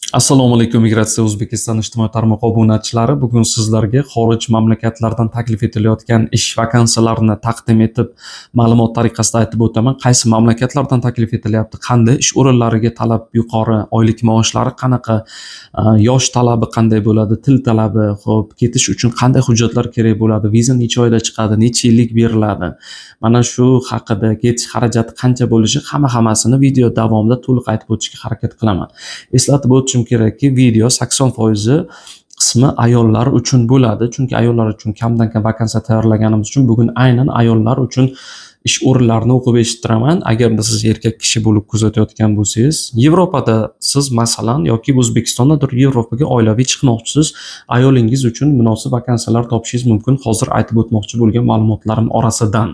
Assalomu alaykum, Migratsiya O'zbekiston ijtimoiy tarmoq obunachilari. Bugun sizlarga xorij mamlakatlardan taklif etilayotgan ish vakansiyalarini taqdim etib, ma'lumot tariqasida aytib o'taman. Qaysi mamlakatlardan taklif etilyapti, qanday ish o'rinlariga talab yuqori, oylik maoshlari qanaqa, yosh talabi qanday bo'ladi, til talabi, xo'p, ketish uchun qanday hujjatlar kerak bo'ladi, viza necha oyda chiqadi, necha yillik beriladi. Mana shu haqida, ketish xarajati qancha bo'lishi, hammasini video davomida to'liq aytib o'tishga harakat qilaman. Eslatib o'tishim kerakki, video 80% qismi ayollar uchun bo'ladi. Chunki ayollar uchun kamdan kam vakansiya tayyorlaganimiz uchun bugun aynan ayollar uchun ish o'rinlarini o'qib eshittiraman. Agarda siz erkak kishi bo'lib kuzatayotgan bo'lsangiz, Yevropada siz masalan yoki O'zbekistondadir Yevropaga oilaviy chiqmoqchisiz, ayolingiz uchun munosib vakansiyalar topishingiz mumkin. Hozir aytib o'tmoqchi bo'lgan ma'lumotlarim orasidan.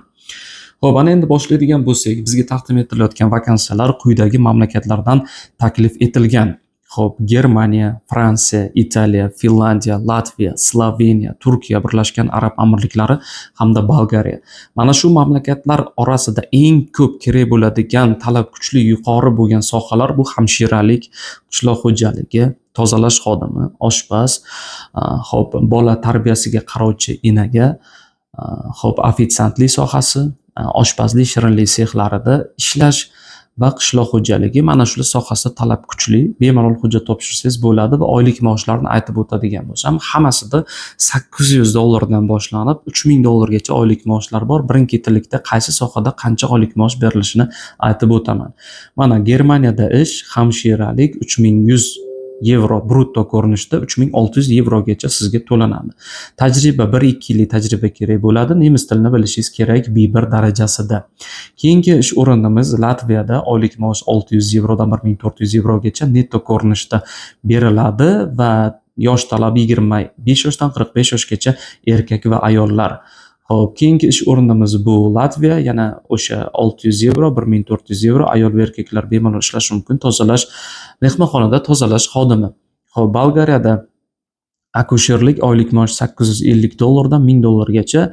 Xo'p, ana endi boshlaydigan bo'lsak, bizga taqdim etilayotgan vakansiyalar quyidagi mamlakatlardan taklif etilgan. Xo'p, Germaniya, Fransiya, Italiya, Finlandiya, Latviya, Sloveniya, Turkiya, Birlashgan Arab Amirliklari hamda Bolgariya. Mana shu mamlakatlar orasida eng ko'p kerak bo'ladigan, talab kuchli, yuqori bo'lgan sohalar bu hamshiralik, qishloq xo'jaligi, tozalash xodimi, oshpaz, xo'p, bola tarbiyasiga qarovchi enaga, xo'p, ofitsiantlik sohasi, oshpazlik, shirinlik sexlarida ishlash va qishloq xo'jaligi. Mana shular sohasida talab kuchli, bemalol hujjat topshirsangiz bo'ladi va oylik maoshlarini aytib o'tadigan bo'lsam, hammasida $800 dan boshlanib $3000 oylik maoshlar bor. Birin-ketinlikda qaysi sohada qancha oylik maosh berilishini aytib o'taman. Mana Germaniyada ish hamshiralik €3100 brutto ko'rinishda €3600 sizga to'lanadi. Tajriba 1-2 yillik tajriba kerak bo'ladi. Nemis tilini bilishingiz kerak B1 darajasida. Keyingi ish o'rinimiz Latviyada oylik maosh €600 dan €1400 netto ko'rinishda beriladi va yosh talab 25 yoshdan 45 yoshgacha erkak va ayollar. Xo'p, keyingi ish o'rinimiz bu Latviya, yana o'sha €600, €1400 ayol va erkaklar bemalol ishlashi mumkin. Tozalash, mehmonxonada tozalash xodimi. Xo'p, Bolgariyada akusherlik oylik maosh $850 dan $1000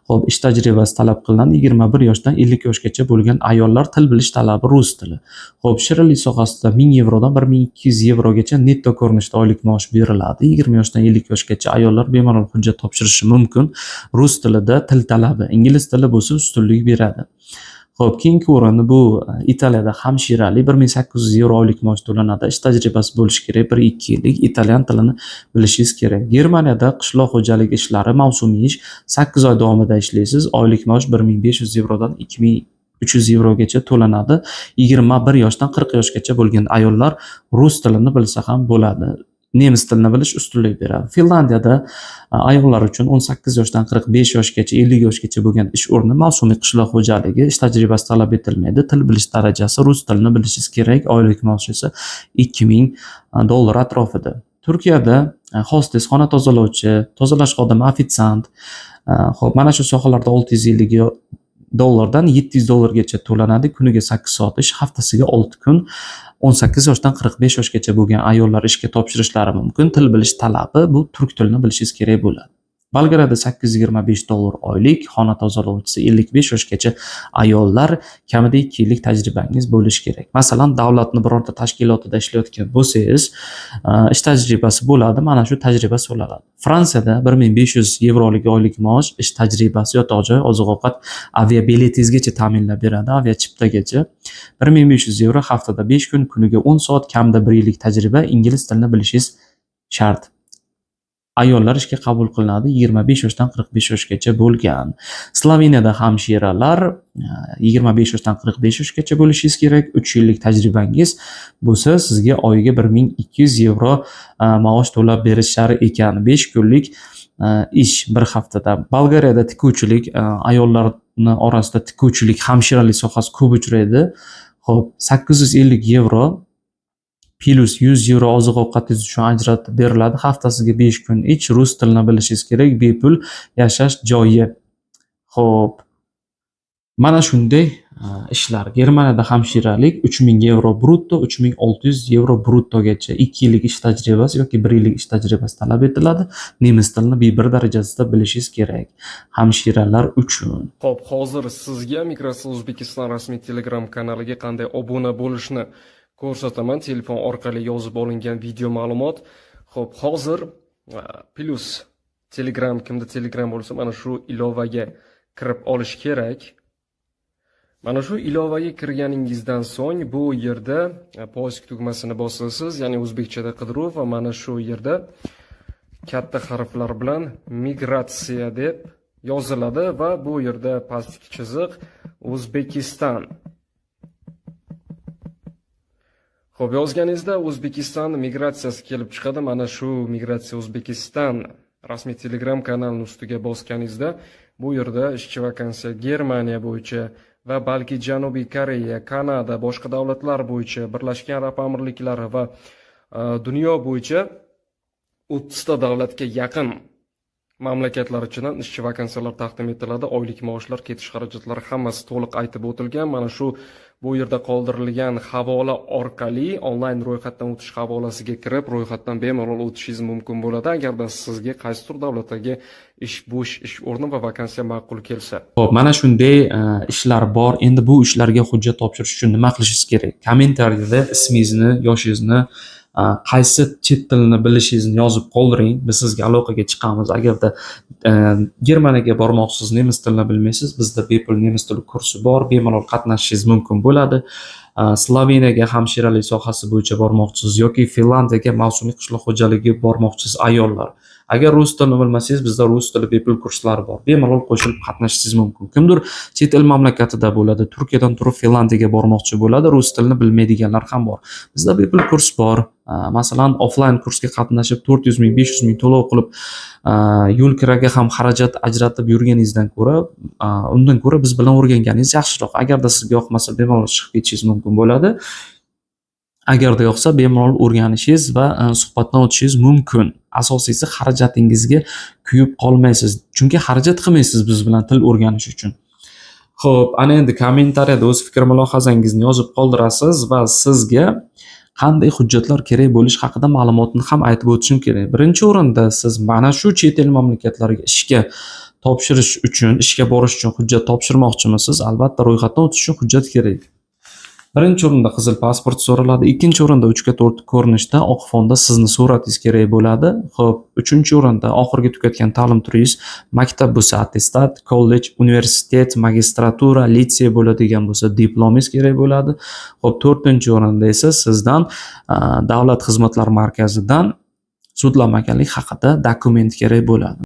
Xo'p, ish tajribasi talab qilinadi. 21 yoshdan 50 yoshgacha bo'lgan ayollar, til bilish talabi rus tili. Xo'p, shirinlik sohasida €1000 dan €1200 netto ko'rinishda oylik maosh beriladi. 20 yoshdan 50 yoshgacha ayollar bemalol hujjat topshirishi mumkin. Rus tilida til talabi, ingliz tili bo'lsa ustunlik beradi. Xo'p, keyingi o'rin bu Italiyada hamshiralik €1800 oylik maosh to'lanadi. Ish tajribasi bo'lishi kerak 1-2 yillik, italyan tilini bilishingiz kerak. Germaniyada qishloq xo'jaligi ishlari mavsumiy ish, 8 oy davomida ishlaysiz. Oylik maosh €1500 dan €2300 to'lanadi. 21 yoshdan 40 yoshgacha bo'lgan ayollar rus tilini bilsa ham bo'ladi. Nemis tilini bilish ustunlik beradi. Finlandiyada ayollar uchun 18 yoshdan 45 yoshgacha, 50 yoshgacha bo'lgan ish o'rni mavsumiy qishloq xo'jaligi, ish tajribasi talab etilmaydi. Til bilish darajasi rus tilini bilishingiz kerak. Oylik maosh esa $2000 atrofida. Turkiyada hostes, xona tozalovchi, tozalash xodimi, ofitsiant. Xo'p, mana shu sohalarda $650 dan $700 to'lanadi. Kuniga 8 soat ish, haftasiga 6 kun. 18 yoshdan 45 yoshgacha bo'lgan ayollar ishga topshirishlari mumkin. Til bilish talabi bu turk tilini bilishingiz kerak bo'ladi. Bolgariyada $825 oylik, xona tozalovchisi 55 yoshgacha ayollar, kamida 2 yillik tajribangiz bo'lishi kerak. Masalan, davlatning birorta tashkilotida ishlayotgan bo'lsangiz, ish tajribasi bo'ladi, mana shu tajriba so'raladi. Fransiyada €1500 oylik maosh, ish tajribasi, yotoq joy, oziq-ovqat, aviabiletingizgacha ta'minlab beradi, aviachiptagacha. €1500 haftada 5 kun, kuniga 10 soat, kamida 1 yillik tajriba, ingliz tilini bilishingiz shart. Ayollar ishga qabul qilinadi 25 yoshdan 45 yoshgacha bo'lgan. Sloveniyada hamshiralar 25 yoshdan 45 yoshgacha bo'lishingiz kerak. 3 yillik tajribangiz bo'lsa, sizga oyiga €1200 maosh to'lab berishar ekan. 5 kunlik ish bir haftada. Bolgariyada tikuvchilik, ayollarni orasida tikuvchilik, hamshiralik sohasi ko'p uchraydi. Xo'p, €850 plus €100 oziq-ovqatingiz uchun ajratib beriladi. Haftasiga 5 kun ish, rus tilini bilishingiz kerak, bepul yashash joyi. Xo'p, mana shunday ishlar. Germaniyada hamshiralik €3000 brutto, €3600 bruttogacha 2 yillik ish tajribasi yoki 1 yillik ish tajribasi talab etiladi. Nemis tilini B1 darajasida bilishingiz kerak hamshiralar uchun. Xo'p, hozir sizga Migratsiya O'zbekiston rasmiy Telegram kanaliga qanday obuna bo'lishni ko'rsataman. Telefon orqali yozib olingan video ma'lumot. Xo'p, hozir plus Telegram, kimda Telegram bo'lsa, mana shu ilovaga kirib olish kerak. Mana shu ilovaga kirganingizdan so'ng bu yerda poisk tugmasini bosasiz, ya'ni o'zbekchada qidiruv, va mana shu yerda katta harflar bilan migratsiya deb yoziladi va bu yerda pastki chiziq O'zbekiston. Xo'p, yozganingizda O'zbekiston migratsiyasi kelib chiqadi. Mana shu migratsiya O'zbekiston rasmiy Telegram kanalining ustiga bosganingizda bu yerda ishchi vakansiya Germaniya bo'yicha va balki Janubiy Koreya, Kanada, boshqa davlatlar bo'yicha, Birlashgan Arab Amirliklari va dunyo bo'yicha 30 ta davlatga yaqin mamlakatlar ichidan ishchi vakansiyalar taqdim etiladi. Oylik maoshlar, ketish xarajatlari hammasi to'liq aytib o'tilgan. Mana shu bu yerda qoldirilgan havola orqali onlayn ro'yxatdan o'tish havolasiga kirib, ro'yxatdan bemalol o'tishingiz mumkin bo'ladi, agarda sizga qaysidir davlatdagi bo'sh ish o'rni va vakansiya ma'qul kelsa. Xo'p, mana shunday ishlar bor. Endi bu ishlarga hujjat topshirish uchun nima qilishingiz kerak? Kommentariyada ismingizni, yoshingizni, qaysi chet tilini bilishingizni yozib qoldiring. Biz sizga aloqaga chiqamiz. Agarda Germaniyaga bormoqchisiz, nemis tilini bilmaysiz, bizda bepul nemis tili kursi bor, bemalol qatnashishingiz mumkin bo'ladi. Sloveniyaga hamshiralik sohasi bo'yicha bormoqchisiz yoki Finlandiyaga mavsumiy qishloq xo'jaligi bormoqchisiz ayollar. Agar rus tilini bilmasangiz, bizda rus tili bepul kurslari bor. Bemalol qo'shilib qatnashishingiz mumkin. Kimdir chet el mamlakatida bo'ladi, Turkiyadan turib Finlandiyaga bormoqchi bo'ladi, rus tilini bilmaydiganlar ham bor. Bizda bepul kurs bor. Masalan, offlayn kursga qatnashib 400 ming, 500 ming to'lov qilib, yo'l kiraga ham xarajat ajratib yurganingizdan ko'ra, undan ko'ra biz bilan o'rganganingiz yaxshiroq. Agarda sizga yoqmasa, bemalol chiqib ketishingiz mumkin bo'ladi. Agarda yoqsa, bemalol o'rganishingiz va suhbatdan o'tishingiz mumkin. Asosiysi xarajatingizga kuyib qolmaysiz. Chunki xarajat qilmaysiz biz bilan til o'rganish uchun. Xo'p, ana endi kommentariyada o'z fikr mulohazangizni yozib qoldirasiz va sizga qanday hujjatlar kerak bo'lish haqida ma'lumotni ham aytib o'tishim kerak. Birinchi o'rinda siz mana shu chet el mamlakatlariga ishga topshirish uchun, ishga borish uchun hujjat topshirmoqchimisiz? Albatta, ro'yxatdan o'tish uchun hujjat kerak. Birinchi o'rinda qizil pasport so'raladi, ikkinchi o'rinda 3/4 ko'rinishda oq fonda sizni suratingiz kerak bo'ladi. Xo'p, uchinchi o'rinda oxirgi tugatgan ta'lim turingiz maktab bo'lsa attestat, kollej, universitet, magistratura, litsey bo'ladigan bo'lsa diplomingiz kerak bo'ladi. Xo'p, to'rtinchi o'rinda esa sizdan davlat xizmatlari markazidan sudlanmaganlik haqida dokument kerak bo'ladi.